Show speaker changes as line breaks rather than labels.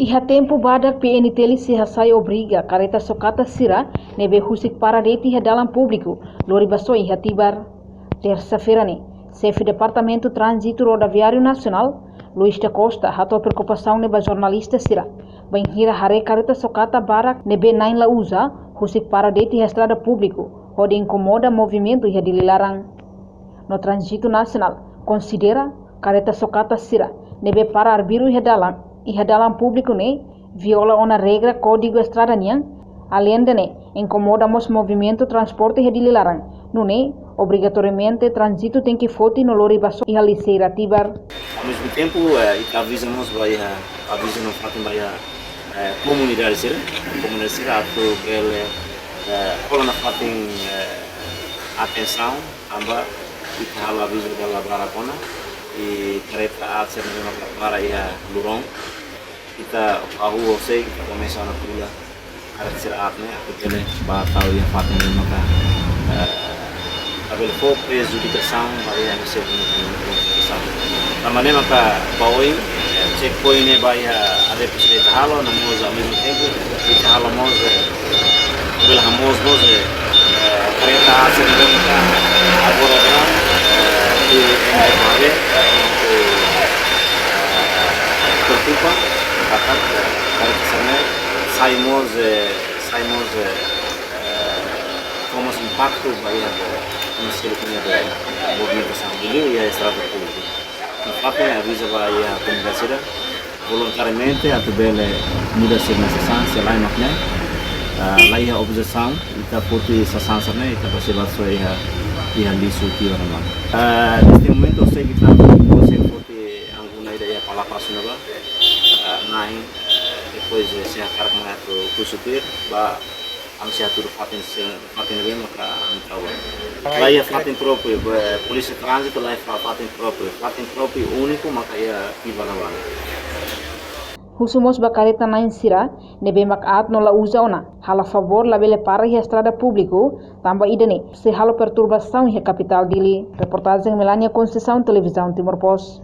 Iha tempo badak PNTL se hasai obriga careta socata sira nebe husik para deti iha dalam público lori baso iha tibar. Terça-feira ne, chefe Departamento Trânsito Rodoviário Nacional, Luiz da Costa, ratou preocupação neba jornalista sira. Bem hira hare careta socata barak nebe nain la usa husik para deti iha estrada público, onde incomoda movimento iha dilarang. No Trânsito Nacional, considera careta socata sira nebe para arbiru iha dalam público ne viola uma regra código estrada niang além de ne incomoda mos movimento transporte iha dilarang. No ne obrigatoriamente trânsito tem que foti no lori baso iha liceira tibar.
Ao mesmo tempo, avisamos vai avisa no fato vai comunidade sira atau ele kalau na fatin atenção amba kita hal aviso dela barakona e kereta acer na para iha lurong kita tahu saya kita começa na pula ada siraatnya atau ele batau yang fatin maka abel for prejudicação vai a ser prejudicação namanya maka bawoi checkpoint ne vai ada pessoa halo namos ao mesmo tempo kita halo mos bela hamos kereta acer maka agora di Mare tertutup akan dari sana saimos como impacto vai a punya movimentação dele e a estrada pública. No fato avisa vai a comunicação voluntariamente atau bele muda se necessário se lá makna lá ia observação kita putih sasansarnya kita pasti baso ia lisuti orang lang. Neste momento saya kita você putih angguna ideia palapas nova naik depois se akar mengatur kusupir ba amsi atur fatin bem maka antawa. Lá ia fatin próprio polícia trânsito lá fatin próprio único maka ia tiba-tiba.
Husumos bakareta nain sira nebe mak no la usa ona hala favor la bele para a estrada público tamba idane se halo perturbação a capital dili. Reportagem Melania Conceição, Televisão Timor Post.